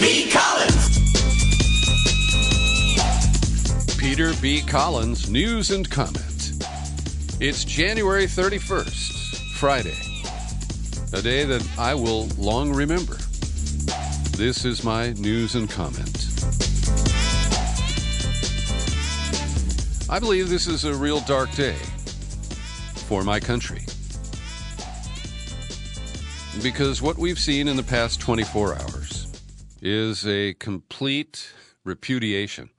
B. Collins. Peter B. Collins, News and Comment. It's January 31st, Friday, a day that I will long remember. This is my News and Comment. I believe this is a real dark day for my country, because what we've seen in the past 24 hours is a complete repudiation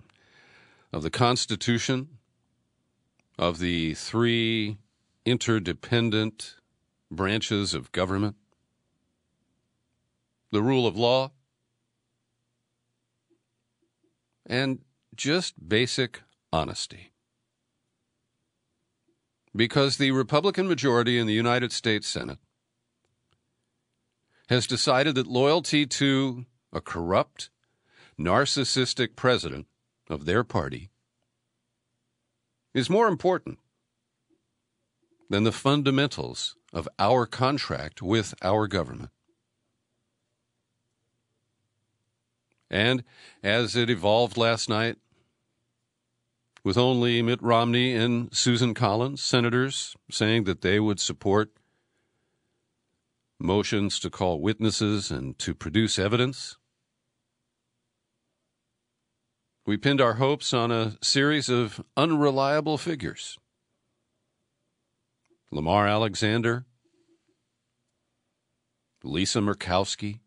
of the Constitution, of the three interdependent branches of government, the rule of law, and just basic honesty. Because the Republican majority in the United States Senate has decided that loyalty to a corrupt, narcissistic president of their party is more important than the fundamentals of our contract with our government. And as it evolved last night, with only Mitt Romney and Susan Collins, senators, saying that they would support motions to call witnesses and to produce evidence, we pinned our hopes on a series of unreliable figures. Lamar Alexander, Lisa Murkowski,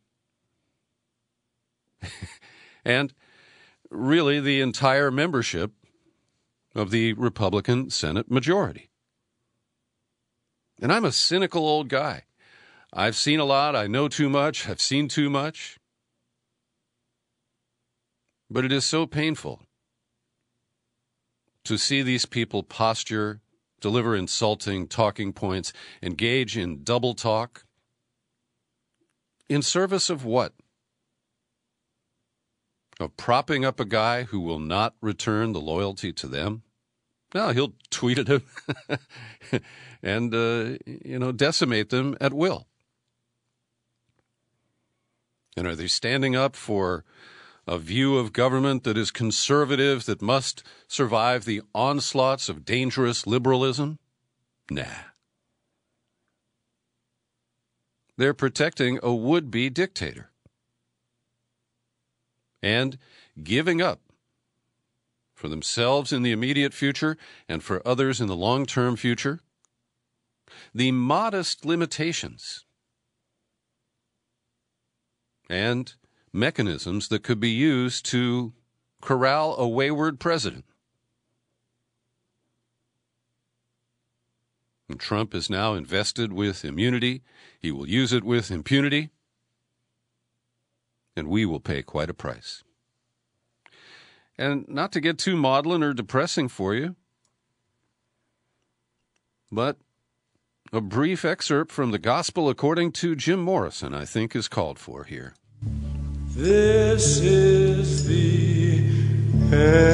and really the entire membership of the Republican Senate majority. And I'm a cynical old guy. I've seen a lot, I know too much, I've seen too much. But it is so painful to see these people posture, deliver insulting talking points, engage in double talk. In service of what? Of propping up a guy who will not return the loyalty to them? No, he'll tweet at him and, decimate them at will. And are they standing up for a view of government that is conservative, that must survive the onslaughts of dangerous liberalism? Nah. They're protecting a would-be dictator and giving up for themselves in the immediate future and for others in the long-term future the modest limitations and mechanisms that could be used to corral a wayward president. And Trump is now invested with immunity. He will use it with impunity, and we will pay quite a price. And not to get too maudlin or depressing for you, but a brief excerpt from the Gospel according to Jim Morrison, I think, is called for here. This is the end.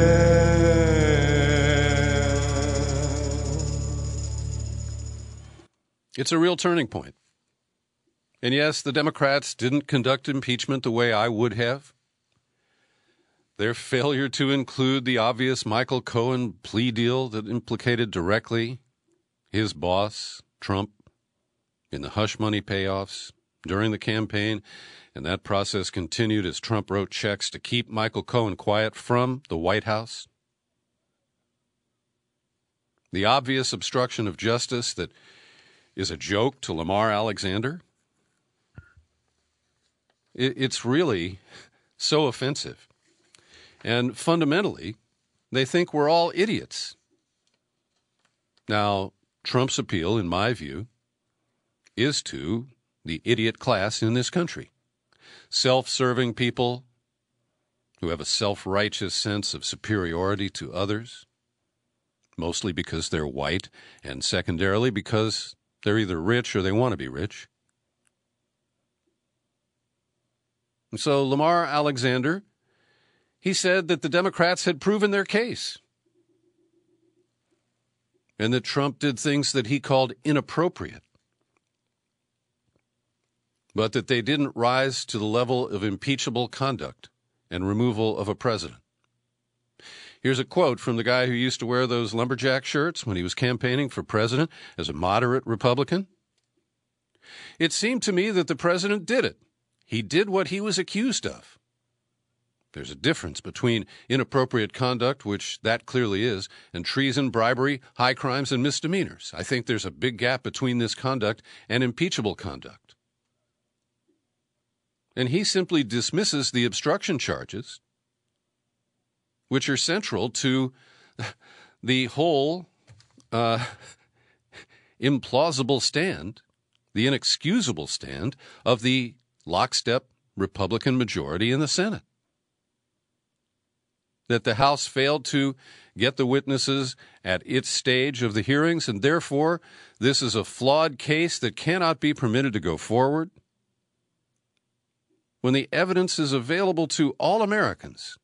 It's a real turning point. And yes, the Democrats didn't conduct impeachment the way I would have. Their failure to include the obvious Michael Cohen plea deal that implicated directly his boss, Trump, in the hush money payoffs during the campaign, and that process continued as Trump wrote checks to keep Michael Cohen quiet from the White House. The obvious obstruction of justice that is a joke to Lamar Alexander. It's really so offensive. And fundamentally, they think we're all idiots. Now, Trump's appeal, in my view, is to the idiot class in this country. Self-serving people who have a self-righteous sense of superiority to others, mostly because they're white, and secondarily because they're either rich or they want to be rich. And so Lamar Alexander, he said that the Democrats had proven their case and that Trump did things that he called inappropriate. but that they didn't rise to the level of impeachable conduct and removal of a president. Here's a quote from the guy who used to wear those lumberjack shirts when he was campaigning for president as a moderate Republican. It seemed to me that the president did it. He did what he was accused of. There's a difference between inappropriate conduct, which that clearly is, and treason, bribery, high crimes, and misdemeanors. I think there's a big gap between this conduct and impeachable conduct. And he simply dismisses the obstruction charges, which are central to the whole implausible stand, the inexcusable stand of the lockstep Republican majority in the Senate. That the House failed to get the witnesses at its stage of the hearings, and therefore this is a flawed case that cannot be permitted to go forward. When the evidence is available to all Americans.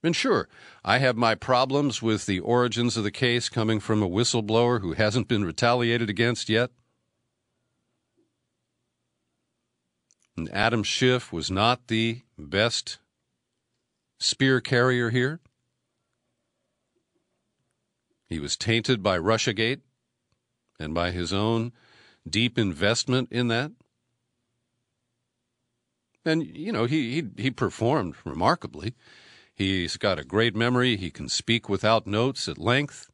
And sure, I have my problems with the origins of the case coming from a whistleblower who hasn't been retaliated against yet. And Adam Schiff was not the best spear carrier here. He was tainted by Russiagate and by his own deep investment in that. And, you know, he performed remarkably. He's got a great memory. He can speak without notes at length.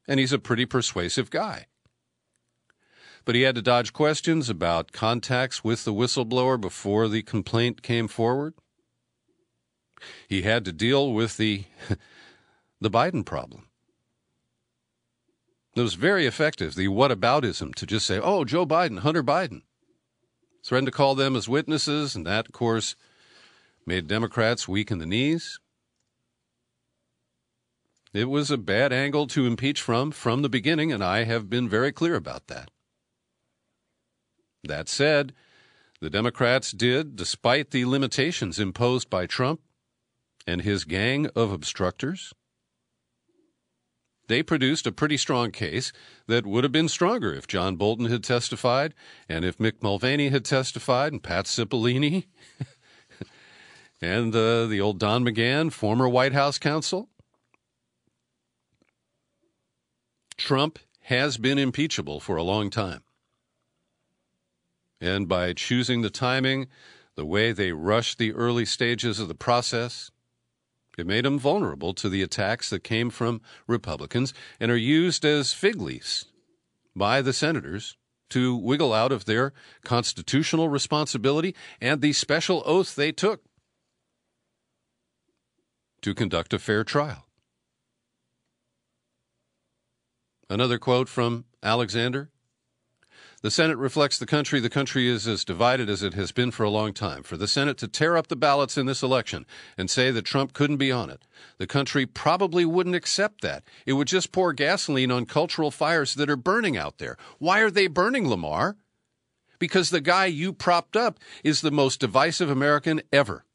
And he's a pretty persuasive guy. But he had to dodge questions about contacts with the whistleblower before the complaint came forward. He had to deal with the Biden problem. It was very effective, the whataboutism, to just say, oh, Joe Biden, Hunter Biden. Threatened to call them as witnesses, and that, of course, made Democrats weak in the knees. It was a bad angle to impeach from the beginning, and I have been very clear about that. That said, the Democrats did, despite the limitations imposed by Trump and his gang of obstructors, they produced a pretty strong case that would have been stronger if John Bolton had testified, and if Mick Mulvaney had testified, and Pat Cipollini, and the old Don McGahn, former White House counsel. Trump has been impeachable for a long time. And by choosing the timing, the way they rushed the early stages of the process, it made him vulnerable to the attacks that came from Republicans and are used as fig leaves by the senators to wiggle out of their constitutional responsibility and the special oath they took to conduct a fair trial. Another quote from Alexander. The Senate reflects the country. The country is as divided as it has been for a long time. For the Senate to tear up the ballots in this election and say that Trump couldn't be on it, the country probably wouldn't accept that. It would just pour gasoline on cultural fires that are burning out there. Why are they burning, Lamar? Because the guy you propped up is the most divisive American ever.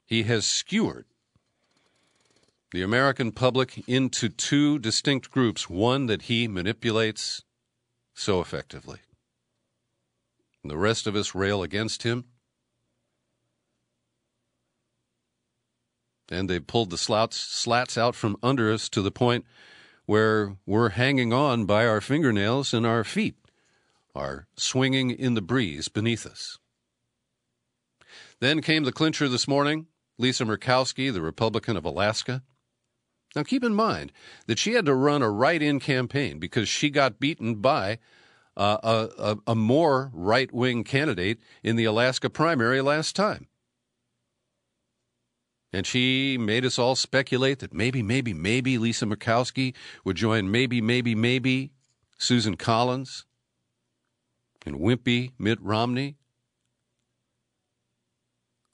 He has skewered the American public into two distinct groups, one that he manipulates so effectively. And the rest of us rail against him. And they pulled the slats out from under us to the point where we're hanging on by our fingernails and our feet are swinging in the breeze beneath us. Then came the clincher this morning, Lisa Murkowski, the Republican of Alaska. Now, keep in mind that she had to run a write-in campaign because she got beaten by a more right-wing candidate in the Alaska primary last time. And she made us all speculate that maybe Lisa Murkowski would join maybe Susan Collins and wimpy Mitt Romney.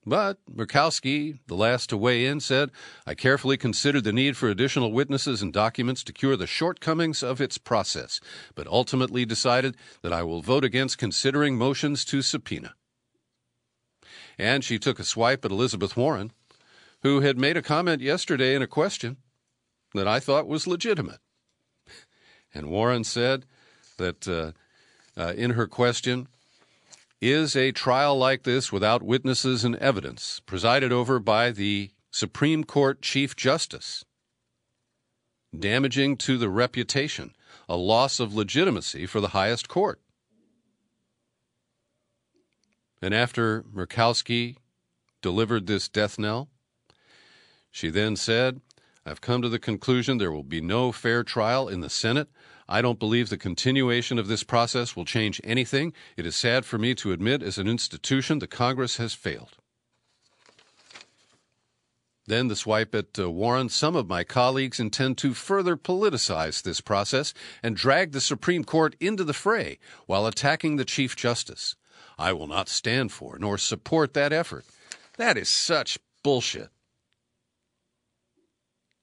But Murkowski, the last to weigh in, said, I carefully considered the need for additional witnesses and documents to cure the shortcomings of its process, but ultimately decided that I will vote against considering motions to subpoena. And she took a swipe at Elizabeth Warren, who had made a comment yesterday in a question that I thought was legitimate. And Warren said that in her question, is a trial like this without witnesses and evidence, presided over by the Supreme Court Chief Justice, damaging to the reputation, a loss of legitimacy for the highest court? And after Murkowski delivered this death knell, she then said, "I've come to the conclusion there will be no fair trial in the Senate. I don't believe the continuation of this process will change anything. It is sad for me to admit, as an institution, the Congress has failed." Then the swipe at Warren: "Some of my colleagues intend to further politicize this process and drag the Supreme Court into the fray while attacking the Chief Justice. I will not stand for nor support that effort." That is such bullshit.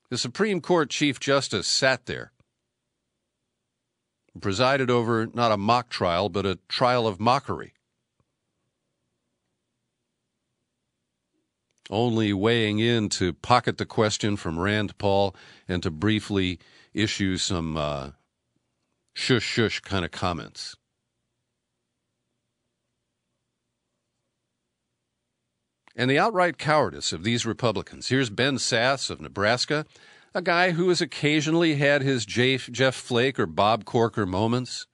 The Supreme Court Chief Justice sat there, presided over not a mock trial, but a trial of mockery, only weighing in to pocket the question from Rand Paul and to briefly issue some shush kind of comments. And the outright cowardice of these Republicans. Here's Ben Sasse of Nebraska, a guy who has occasionally had his Jeff Flake or Bob Corker moments.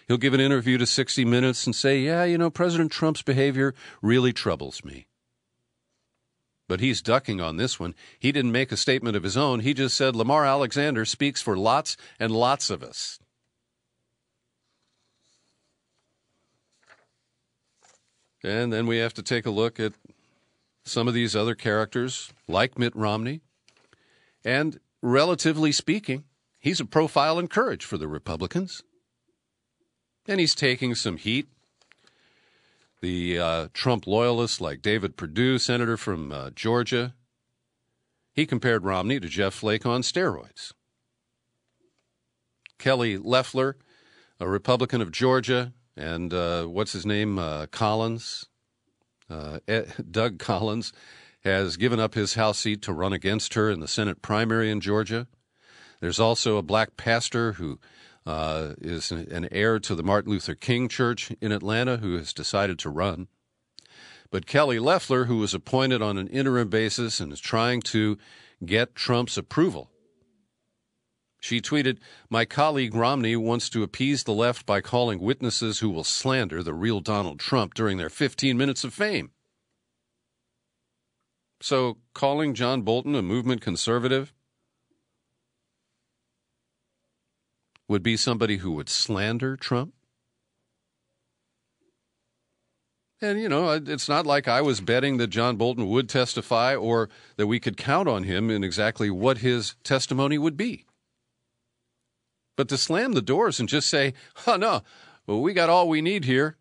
He'll give an interview to 60 Minutes and say, "Yeah, President Trump's behavior really troubles me." But he's ducking on this one. He didn't make a statement of his own. He just said Lamar Alexander speaks for lots and lots of us. And then we have to take a look at some of these other characters, like Mitt Romney. And relatively speaking, he's a profile in courage for the Republicans. And he's taking some heat. The Trump loyalists like David Perdue, senator from Georgia, he compared Romney to Jeff Flake on steroids. Kelly Loeffler, a Republican of Georgia, and what's his name, Collins, Doug Collins, has given up his House seat to run against her in the Senate primary in Georgia. There's also a black pastor who is an heir to the Martin Luther King Church in Atlanta who has decided to run. But Kelly Loeffler, who was appointed on an interim basis and is trying to get Trump's approval, she tweeted, "My colleague Romney wants to appease the left by calling witnesses who will slander the real Donald Trump during their 15 minutes of fame." So calling John Bolton a movement conservative would be somebody who would slander Trump? And, it's not like I was betting that John Bolton would testify or that we could count on him in exactly what his testimony would be. But to slam the doors and just say, "Oh, no, well, we got all we need here,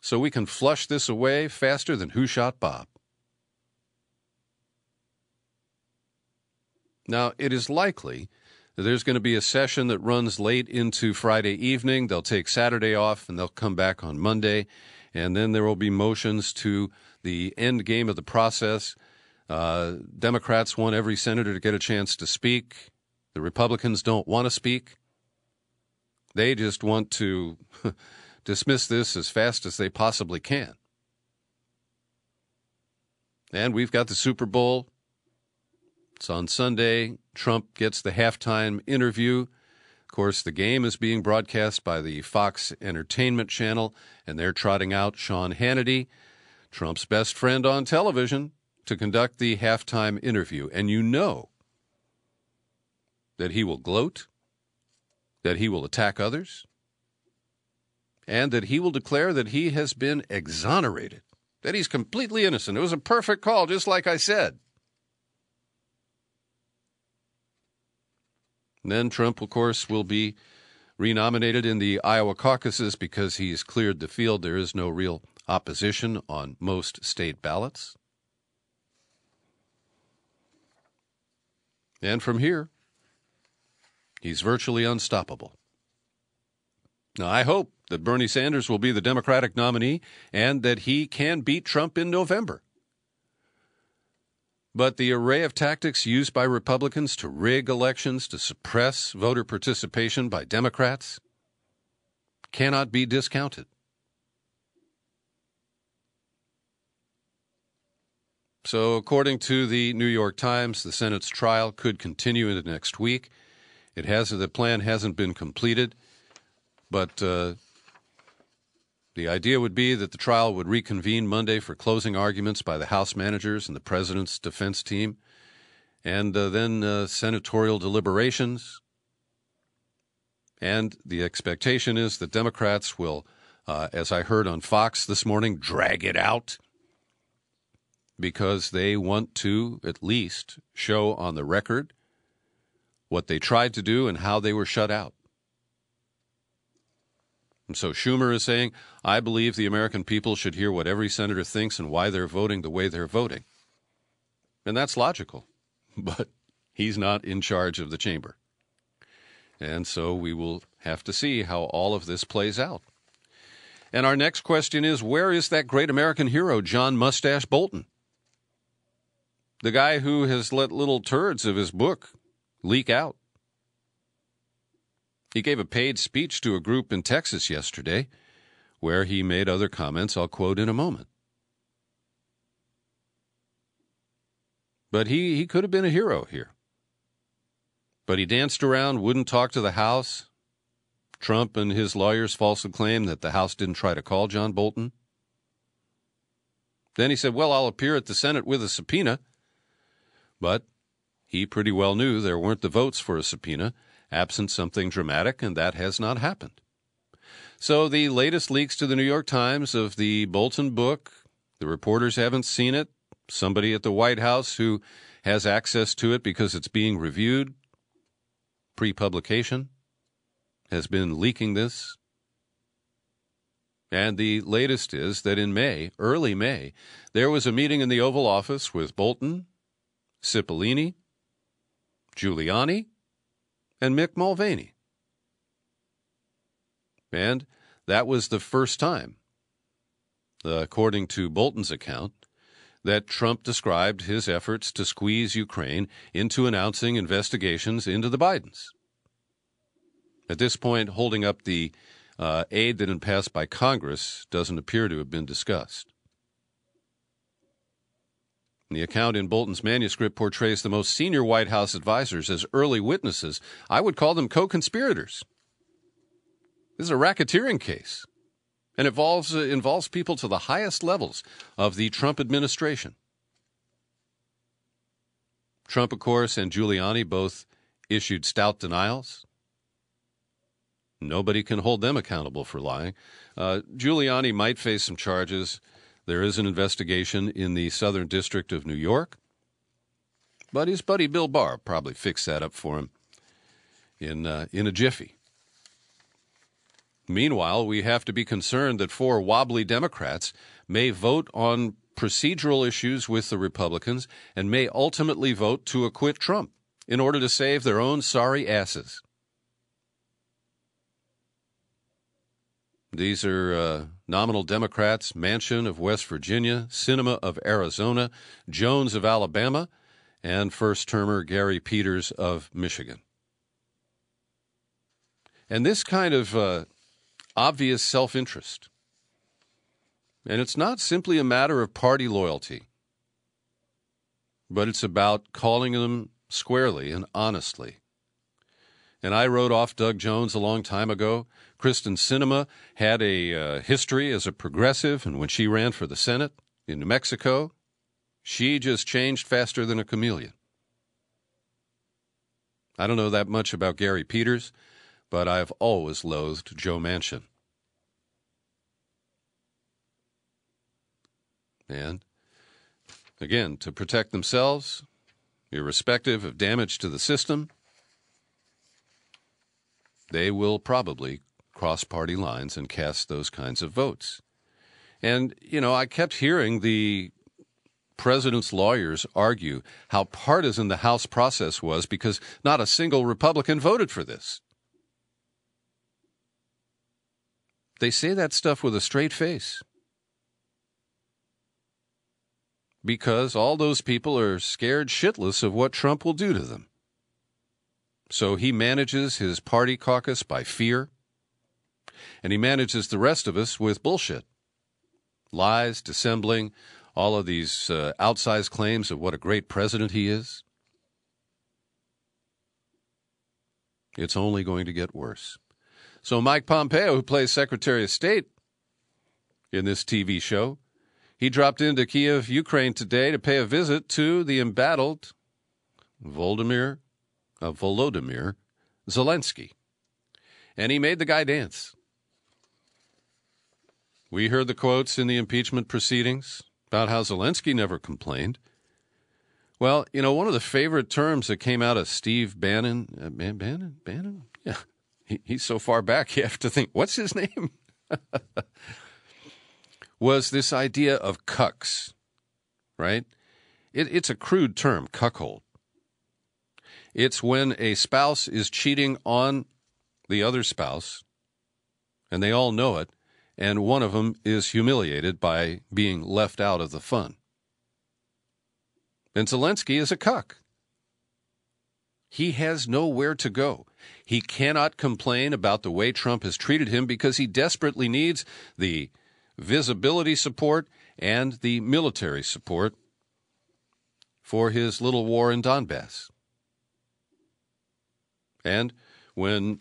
so we can flush this away faster than Who Shot Bob." Now, it is likely that there's going to be a session that runs late into Friday evening. They'll take Saturday off, and they'll come back on Monday, and then there will be motions to the end game of the process. Democrats want every senator to get a chance to speak. The Republicans don't want to speak. They just want to dismiss this as fast as they possibly can. And we've got the Super Bowl. It's on Sunday. Trump gets the halftime interview. Of course, the game is being broadcast by the Fox Entertainment Channel, and they're trotting out Sean Hannity, Trump's best friend on television, to conduct the halftime interview. And you know that he will gloat, that he will attack others, and that he will declare that he has been exonerated, that he's completely innocent. It was a perfect call, just like I said. And then Trump, of course, will be renominated in the Iowa caucuses because he's cleared the field. There is no real opposition on most state ballots. And from here, he's virtually unstoppable. Now, I hope that Bernie Sanders will be the Democratic nominee and that he can beat Trump in November. But the array of tactics used by Republicans to rig elections, to suppress voter participation by Democrats, cannot be discounted. So according to the New York Times, the Senate's trial could continue into next week. The plan hasn't been completed, but the idea would be that the trial would reconvene Monday for closing arguments by the House managers and the president's defense team, and then senatorial deliberations. And the expectation is that Democrats will, as I heard on Fox this morning, drag it out because they want to at least show on the record what they tried to do and how they were shut out. And so Schumer is saying, I believe the American people should hear what every senator thinks and why they're voting the way they're voting. And that's logical, but he's not in charge of the chamber. And so we will have to see how all of this plays out. And our next question is, where is that great American hero, John Mustache Bolton? The guy who has let little turds of his book leak out. He gave a paid speech to a group in Texas yesterday where he made other comments I'll quote in a moment. But he could have been a hero here. But he danced around, wouldn't talk to the House. Trump and his lawyers falsely claimed that the House didn't try to call John Bolton. Then he said, well, I'll appear at the Senate with a subpoena. But he pretty well knew there weren't the votes for a subpoena, absent something dramatic, and that has not happened. So the latest leaks to the New York Times of the Bolton book, the reporters haven't seen it. Somebody at the White House who has access to it because it's being reviewed pre-publication has been leaking this. And the latest is that in May, early May, there was a meeting in the Oval Office with Bolton, Cipollini, Giuliani, and Mick Mulvaney. And that was the first time, according to Bolton's account, that Trump described his efforts to squeeze Ukraine into announcing investigations into the Bidens. At this point, holding up the aid that had passed by Congress doesn't appear to have been discussed. The account in Bolton's manuscript portrays the most senior White House advisors as early witnesses. I would call them co-conspirators. This is a racketeering case, and involves people to the highest levels of the Trump administration. Trump, of course, and Giuliani both issued stout denials. Nobody can hold them accountable for lying. Giuliani might face some charges. There is an investigation in the Southern District of New York. But his buddy Bill Barr probably fixed that up for him in a jiffy. Meanwhile, we have to be concerned that 4 wobbly Democrats may vote on procedural issues with the Republicans and may ultimately vote to acquit Trump in order to save their own sorry asses. These are nominal Democrats: Manchin of West Virginia, Sinema of Arizona, Jones of Alabama, and first-termer Gary Peters of Michigan. And this kind of obvious self-interest, and it's not simply a matter of party loyalty, but it's about calling them squarely and honestly. And I wrote off Doug Jones a long time ago. Kristen Sinema had a history as a progressive, and when she ran for the Senate in New Mexico, she just changed faster than a chameleon. I don't know that much about Gary Peters, but I've always loathed Joe Manchin. And, again, to protect themselves, irrespective of damage to the system, they will probably cross party lines and cast those kinds of votes. And, I kept hearing the president's lawyers argue how partisan the House process was because not a single Republican voted for this. They say that stuff with a straight face, because all those people are scared shitless of what Trump will do to them. So he manages his party caucus by fear. And he manages the rest of us with bullshit. Lies, dissembling, all of these outsized claims of what a great president he is. It's only going to get worse. So Mike Pompeo, who plays Secretary of State in this TV show, he dropped into Kiev, Ukraine today to pay a visit to the embattled Volodymyr Zelensky. And he made the guy dance. We heard the quotes in the impeachment proceedings about how Zelensky never complained. Well, you know, one of the favorite terms that came out of Steve Bannon, Bannon? Yeah, he's so far back you have to think, what's his name? Was this idea of cucks, right? It's a crude term, cuckold. It's when a spouse is cheating on the other spouse, and they all know it, and one of them is humiliated by being left out of the fun. And Zelensky is a cuck. He has nowhere to go. He cannot complain about the way Trump has treated him because he desperately needs the visibility support and the military support for his little war in Donbass. And when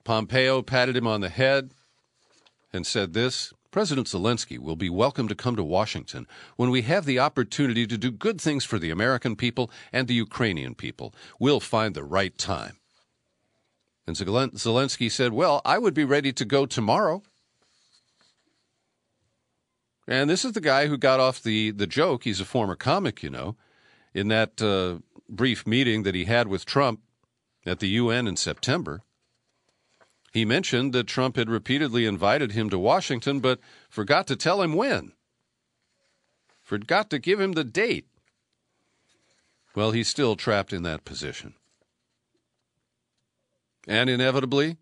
Pompeo patted him on the head and said this, President Zelensky will be welcome to come to Washington when we have the opportunity to do good things for the American people and the Ukrainian people. We'll find the right time. And Zelensky said, well, I would be ready to go tomorrow. And this is the guy who got off the joke. He's a former comic, you know, in that brief meeting that he had with Trump at the UN in September. He mentioned that Trump had repeatedly invited him to Washington, but forgot to tell him when. Forgot to give him the date. Well, he's still trapped in that position. And inevitably,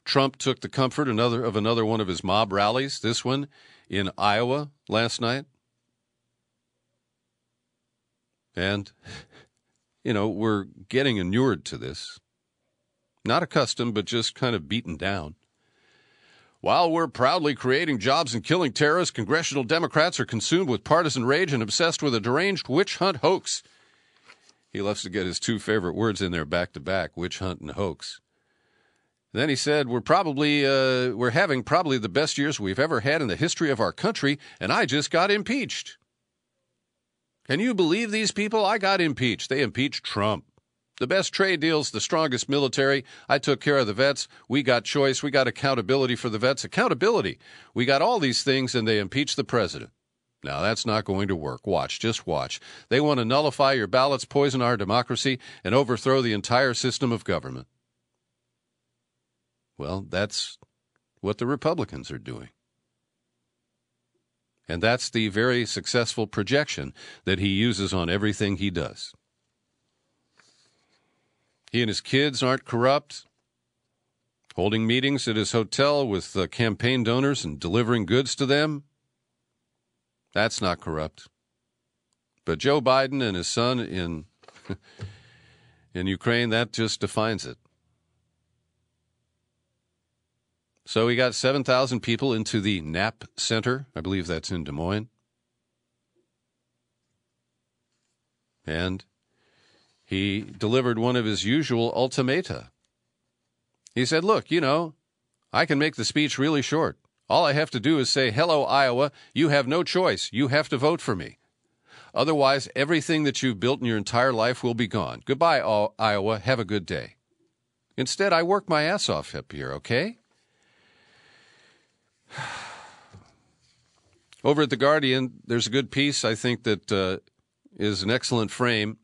Trump took the comfort of another one of his mob rallies, this one in Iowa last night. And, you know, we're getting inured to this. Not accustomed, but just kind of beaten down. While we're proudly creating jobs and killing terrorists, congressional Democrats are consumed with partisan rage and obsessed with a deranged witch hunt hoax. He loves to get his two favorite words in there back to back, witch hunt and hoax. Then he said, we're having probably the best years we've ever had in the history of our country, and I just got impeached. Can you believe these people? I got impeached. They impeached Trump. The best trade deals, the strongest military. I took care of the vets. We got choice. We got accountability for the vets. Accountability. We got all these things, and they impeached the president. Now, that's not going to work. Watch. Just watch. They want to nullify your ballots, poison our democracy, and overthrow the entire system of government. Well, that's what the Republicans are doing. And that's the very successful projection that he uses on everything he does. He and his kids aren't corrupt, holding meetings at his hotel with campaign donors and delivering goods to them. That's not corrupt. But Joe Biden and his son in Ukraine, that just defines it. So he got 7,000 people into the Knapp Center. I believe that's in Des Moines. And he delivered one of his usual ultimata. He said, look, you know, I can make the speech really short. All I have to do is say, hello, Iowa, you have no choice. You have to vote for me. Otherwise, everything that you've built in your entire life will be gone. Goodbye, Iowa. Have a good day. Instead, I work my ass off up here, okay? Over at The Guardian, there's a good piece, I think, that is an excellent frame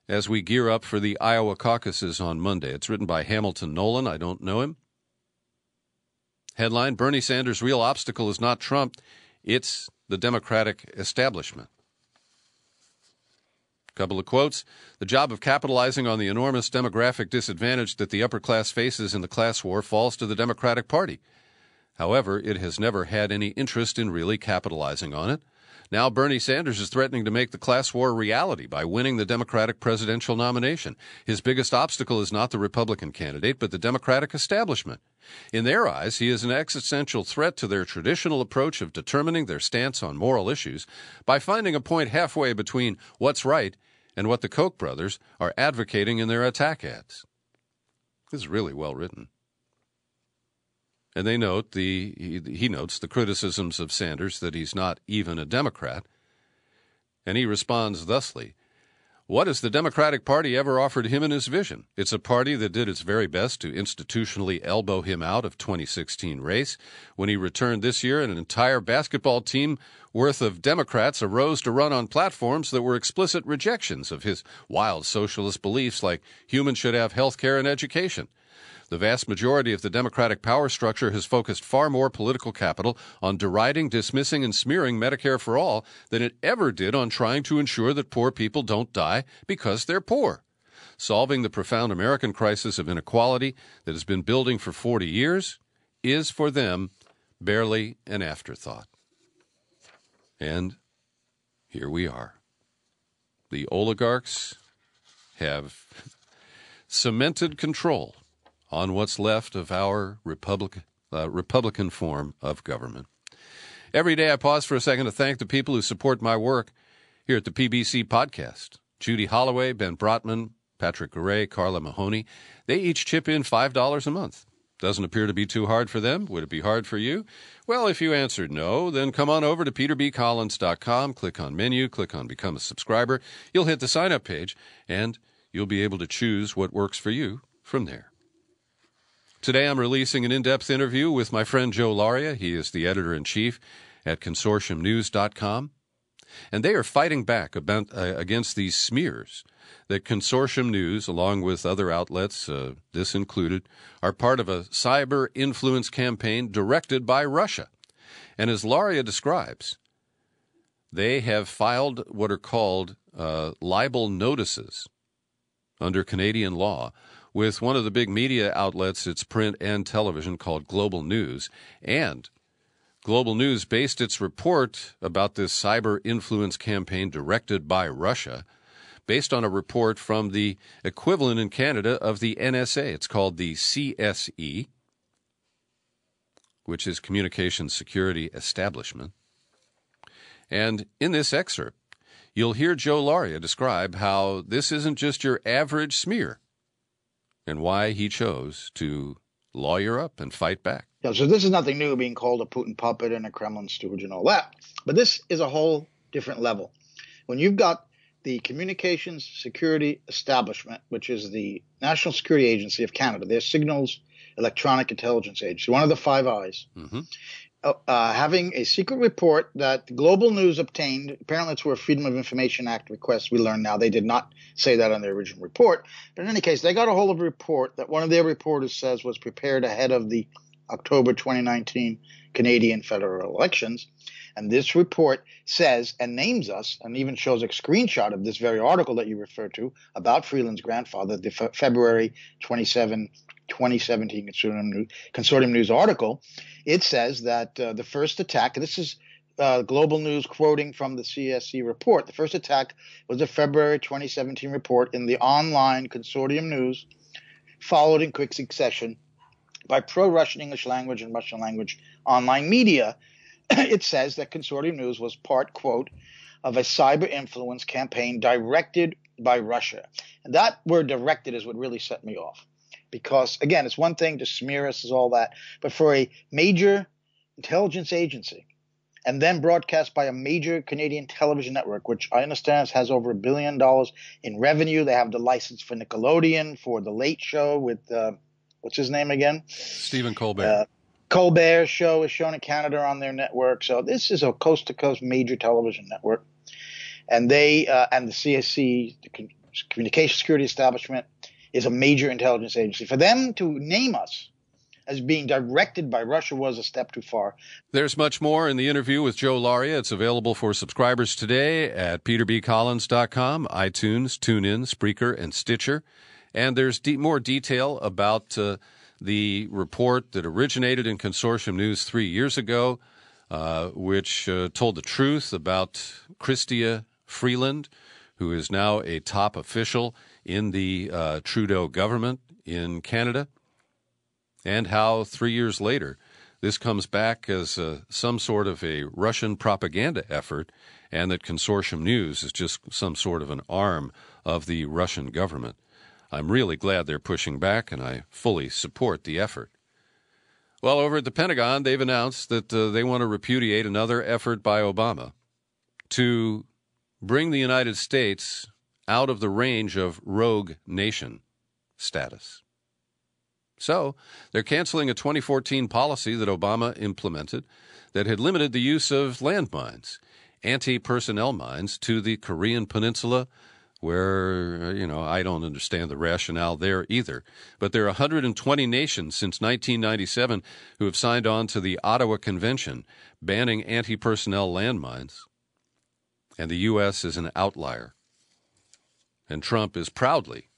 as we gear up for the Iowa caucuses on Monday. It's written by Hamilton Nolan. I don't know him. Headline, Bernie Sanders' real obstacle is not Trump, it's the Democratic establishment. Couple of quotes. The job of capitalizing on the enormous demographic disadvantage that the upper class faces in the class war falls to the Democratic Party. However, it has never had any interest in really capitalizing on it. Now Bernie Sanders is threatening to make the class war a reality by winning the Democratic presidential nomination. His biggest obstacle is not the Republican candidate, but the Democratic establishment. In their eyes, he is an existential threat to their traditional approach of determining their stance on moral issues by finding a point halfway between what's right and what the Koch brothers are advocating in their attack ads. This is really well written. And they note he notes the criticisms of Sanders that he's not even a Democrat. And he responds thusly, "What has the Democratic Party ever offered him in his vision? It's a party that did its very best to institutionally elbow him out of 2016 race. When he returned this year, an entire basketball team worth of Democrats arose to run on platforms that were explicit rejections of his wild socialist beliefs like humans should have health care and education. The vast majority of the Democratic power structure has focused far more political capital on deriding, dismissing, and smearing Medicare for all than it ever did on trying to ensure that poor people don't die because they're poor. Solving the profound American crisis of inequality that has been building for 40 years is, for them, barely an afterthought." And here we are. The oligarchs have cemented control on what's left of our Republican form of government. Every day I pause for a second to thank the people who support my work here at the PBC podcast. Judy Holloway, Ben Brotman, Patrick Garay, Carla Mahoney. They each chip in $5 a month. Doesn't appear to be too hard for them. Would it be hard for you? Well, if you answered no, then come on over to peterbcollins.com, click on menu, click on Become a Subscriber. You'll hit the sign-up page, and you'll be able to choose what works for you from there. Today I'm releasing an in-depth interview with my friend Joe Laria. He is the editor-in-chief at consortiumnews.com. And they are fighting back against these smears that Consortium News, along with other outlets, this included, are part of a cyber influence campaign directed by Russia. And as Laria describes, they have filed what are called libel notices under Canadian law with one of the big media outlets, it's print and television, called Global News. And Global News based its report about this cyber influence campaign directed by Russia based on a report from the equivalent in Canada of the NSA. It's called the CSE, which is Communications Security Establishment. And in this excerpt, you'll hear Joe Laria describe how this isn't just your average smear and why he chose to lawyer up and fight back. Yeah, so this is nothing new, being called a Putin puppet and a Kremlin stooge and all that. But this is a whole different level. When you've got the Communications Security Establishment, which is the National Security Agency of Canada, their Signals Electronic Intelligence Agency, one of the Five Eyes, having a secret report that Global News obtained. Apparently it's where Freedom of Information Act requests. We learn now they did not say that on their original report. But in any case, they got a hold of a report that one of their reporters says was prepared ahead of the October 2019 Canadian federal elections. And this report says and names us and even shows a screenshot of this very article that you referred to about Freeland's grandfather, the February 2017 Consortium News article. It says that the first attack, this is Global News quoting from the CSE report, the first attack was the February 2017 report in the online Consortium News, followed in quick succession by pro-Russian English language and Russian language online media. It says that Consortium News was part, quote, of a cyber influence campaign directed by Russia. And that word directed is what really set me off. Because, again, it's one thing to smear us as all that, but for a major intelligence agency and then broadcast by a major Canadian television network, which I understand has over $1 billion in revenue. They have the license for Nickelodeon, for The Late Show with, what's his name again? Stephen Colbert. Colbert's show is shown in Canada on their network. So this is a coast-to-coast major television network. And they and the CSC, the Communication Security Establishment, is a major intelligence agency. For them to name us as being directed by Russia was a step too far. There's much more in the interview with Joe Laria. It's available for subscribers today at peterbcollins.com, iTunes, TuneIn, Spreaker, and Stitcher. And there's more detail about the report that originated in Consortium News 3 years ago which told the truth about Chrystia Freeland, who is now a top official in the Trudeau government in Canada, and how 3 years later this comes back as some sort of a Russian propaganda effort, and that Consortium News is just some sort of an arm of the Russian government. I'm really glad they're pushing back, and I fully support the effort. Well, over at the Pentagon, they've announced that they want to repudiate another effort by Obama to bring the United States out of the range of rogue nation status. So they're canceling a 2014 policy that Obama implemented that had limited the use of landmines, anti-personnel mines, to the Korean Peninsula, where, I don't understand the rationale there either. But there are 120 nations since 1997 who have signed on to the Ottawa Convention banning anti-personnel landmines. And the U.S. is an outlier. And Trump is proudly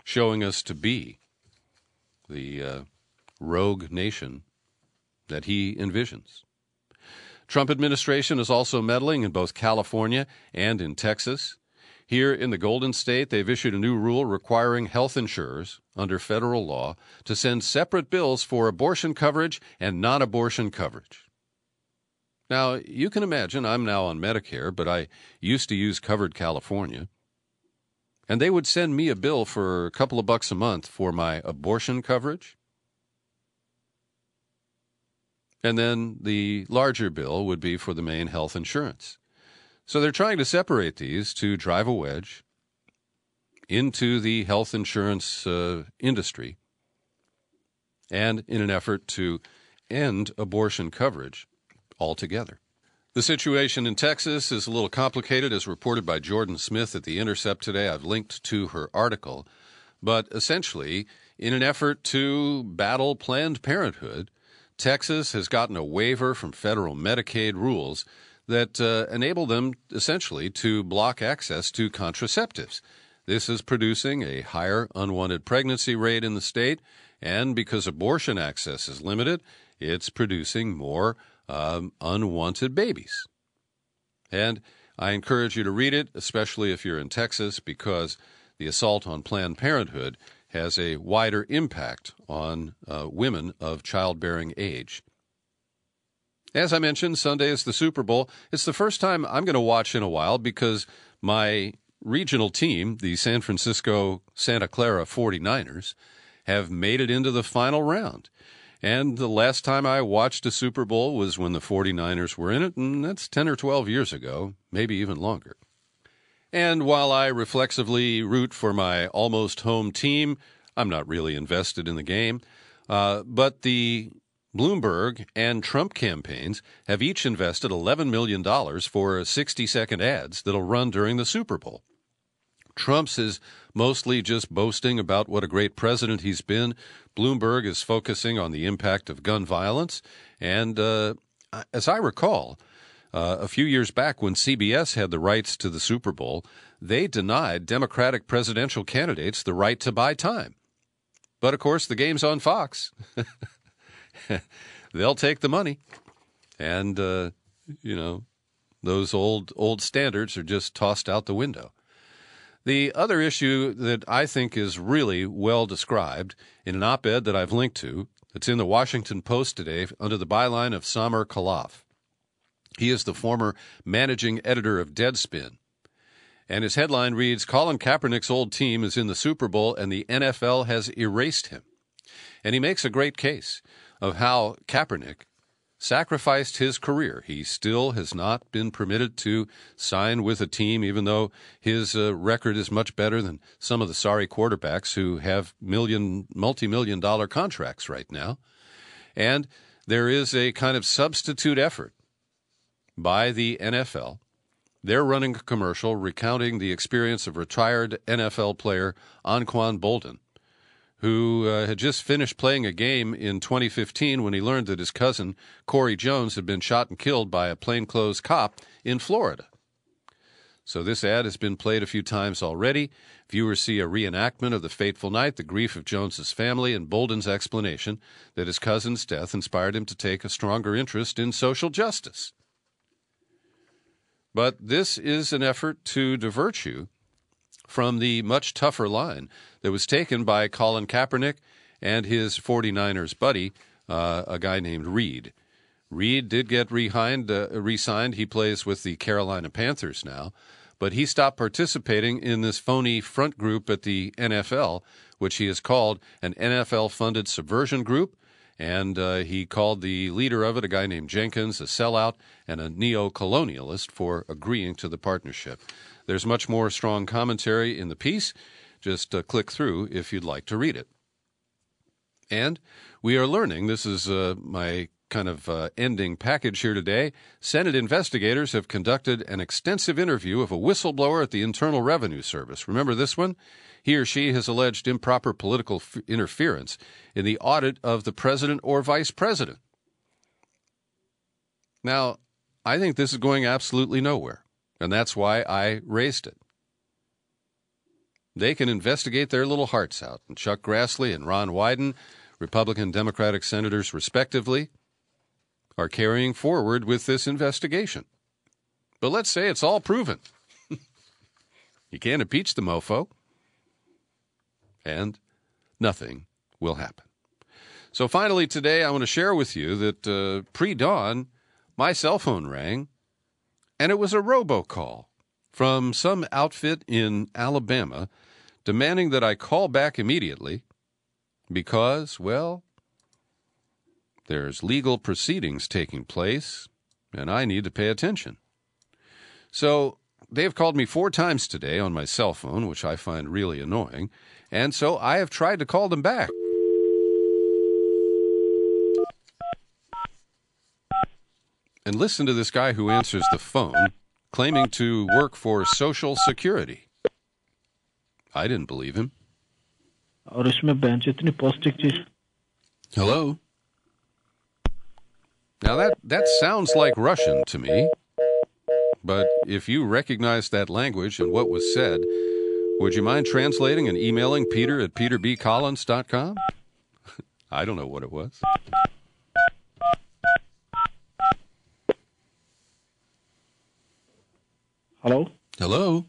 showing us to be the rogue nation that he envisions. Trump administration is also meddling in both California and in Texas. Here in the Golden State, they've issued a new rule requiring health insurers under federal law to send separate bills for abortion coverage and non-abortion coverage. Now, you can imagine I'm now on Medicare, but I used to use Covered California. And they would send me a bill for a couple of bucks a month for my abortion coverage. And then the larger bill would be for the main health insurance. So they're trying to separate these to drive a wedge into the health insurance industry, and in an effort to end abortion coverage altogether. The situation in Texas is a little complicated, as reported by Jordan Smith at The Intercept today. I've linked to her article. But essentially, in an effort to battle Planned Parenthood, Texas has gotten a waiver from federal Medicaid rules that enable them essentially to block access to contraceptives. This is producing a higher unwanted pregnancy rate in the state, and because abortion access is limited, it's producing more unwanted babies. And I encourage you to read it, especially if you're in Texas, because the assault on Planned Parenthood has a wider impact on women of childbearing age. As I mentioned, Sunday is the Super Bowl. It's the first time I'm going to watch in a while because my regional team, the San Francisco Santa Clara 49ers, have made it into the final round. And the last time I watched a Super Bowl was when the 49ers were in it, and that's 10 or 12 years ago, maybe even longer. And while I reflexively root for my almost home team, I'm not really invested in the game. But the Bloomberg and Trump campaigns have each invested $11 million for 60-second ads that'll run during the Super Bowl. Trump's is mostly just boasting about what a great president he's been. Bloomberg is focusing on the impact of gun violence. And as I recall, a few years back when CBS had the rights to the Super Bowl, they denied Democratic presidential candidates the right to buy time. But, of course, the game's on Fox. They'll take the money. And, those old standards are just tossed out the window. The other issue that I think is really well described in an op-ed that I've linked to, that's in the Washington Post today under the byline of Samer Khalaf. He is the former managing editor of Deadspin. And his headline reads, Colin Kaepernick's old team is in the Super Bowl and the NFL has erased him. And he makes a great case of how Kaepernick sacrificed his career. He still has not been permitted to sign with a team, even though his record is much better than some of the sorry quarterbacks who have multi-million-dollar contracts right now. And there is a kind of substitute effort by the NFL. They're running a commercial recounting the experience of retired NFL player Anquan Boldin, who had just finished playing a game in 2015 when he learned that his cousin, Corey Jones, had been shot and killed by a plainclothes cop in Florida. So this ad has been played a few times already. Viewers see a reenactment of the fateful night, the grief of Jones's family, and Bolden's explanation that his cousin's death inspired him to take a stronger interest in social justice. But this is an effort to divert you from the much tougher line that was taken by Colin Kaepernick and his 49ers buddy, a guy named Reed. Reed did get re-signed. He plays with the Carolina Panthers now, but he stopped participating in this phony front group at the NFL, which he has called an NFL-funded subversion group, and he called the leader of it, a guy named Jenkins, a sellout and a neo-colonialist for agreeing to the partnership. There's much more strong commentary in the piece. Just click through if you'd like to read it. And we are learning, this is my kind of ending package here today, Senate investigators have conducted an extensive interview of a whistleblower at the Internal Revenue Service. Remember this one? He or she has alleged improper political interference in the audit of the president or vice president. Now, I think this is going absolutely nowhere, and that's why I raised it. They can investigate their little hearts out, and Chuck Grassley and Ron Wyden, Republican Democratic senators respectively, are carrying forward with this investigation. But let's say it's all proven. You can't impeach the mofo, and nothing will happen. So finally today, I want to share with you that pre-dawn, my cell phone rang, and it was a robocall from some outfit in Alabama demanding that I call back immediately because, well, there's legal proceedings taking place, and I need to pay attention. So they have called me 4 times today on my cell phone, which I find really annoying, and so I have tried to call them back. And listen to this guy who answers the phone, claiming to work for Social Security. I didn't believe him. Hello? Now that sounds like Russian to me, but if you recognize that language and what was said, would you mind translating and emailing Peter at peterbcollins.com? I don't know what it was. Hello? Hello?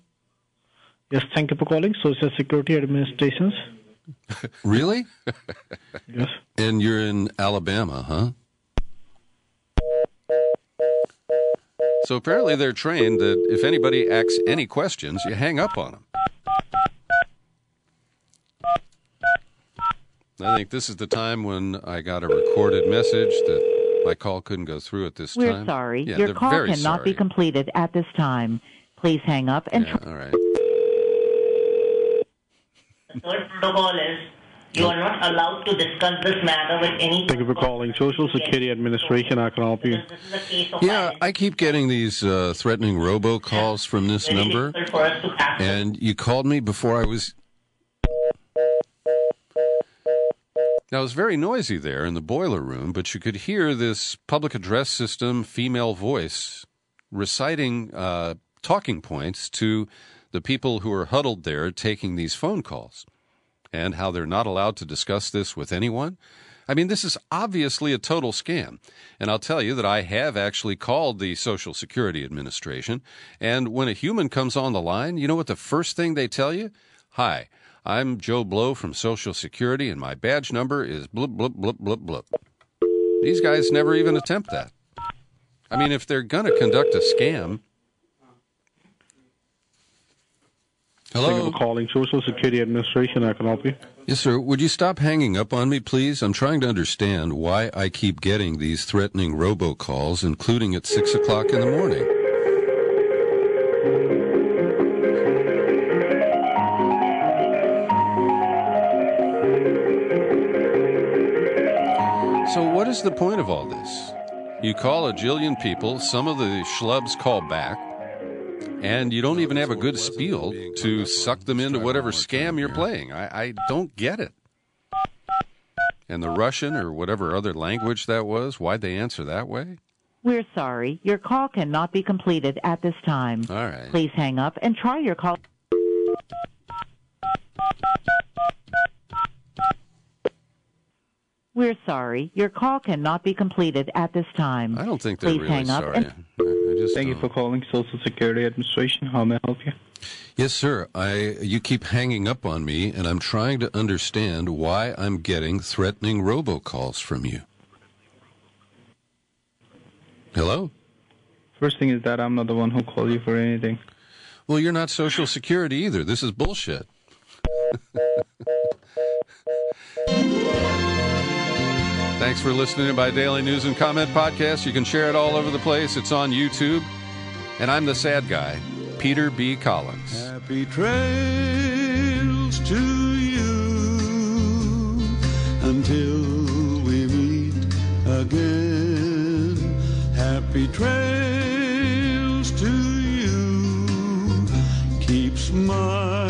Yes, thank you for calling Social Security Administrations. Really? Yes. And you're in Alabama, huh? So apparently they're trained that if anybody asks any questions, you hang up on them. I think this is the time when I got a recorded message that my call couldn't go through at this time. We're sorry. Your call cannot be completed at this time. Please hang up and... all right. The third protocol is you are not allowed to discuss this matter with any... Thank you for calling Social Security Administration. I can help you. This is a case of Yeah, I keep getting these threatening robocalls from this very number, difficult for us to access. and you called me before I was... Now, it was very noisy there in the boiler room, but you could hear this public address system female voice reciting talking points to the people who are huddled there taking these phone calls, and how they're not allowed to discuss this with anyone. I mean, this is obviously a total scam. And I'll tell you that I have actually called the Social Security Administration, and when a human comes on the line, you know what the first thing they tell you? Hi, I'm Joe Blow from Social Security, and my badge number is blip, blip, blip, blip, blip. These guys never even attempt that. I mean, if they're going to conduct a scam... Hello? Thank you for calling Social Security Administration. I can help you. Yes, sir. Would you stop hanging up on me, please? I'm trying to understand why I keep getting these threatening robocalls, including at 6 o'clock in the morning. So what is the point of all this? You call a jillion people, some of the schlubs call back, and you don't even have a good spiel to suck them into whatever scam you're playing. I don't get it. And the Russian or whatever other language that was, why'd they answer that way? We're sorry. Your call cannot be completed at this time. All right. Please hang up and try your call. We're sorry. Your call cannot be completed at this time. I don't think they're Please really hang up sorry. and- Thank you for calling Social Security Administration. How may I help you? Yes, sir. You keep hanging up on me, and I'm trying to understand why I'm getting threatening robocalls from you. Hello? First thing is that I'm not the one who called you for anything. Well, you're not Social Security either. This is bullshit. Thanks for listening to my Daily News and Comment podcast. You can share it all over the place. It's on YouTube. And I'm the sad guy, Peter B. Collins. Happy trails to you until we meet again. Happy trails to you. Keep smiling.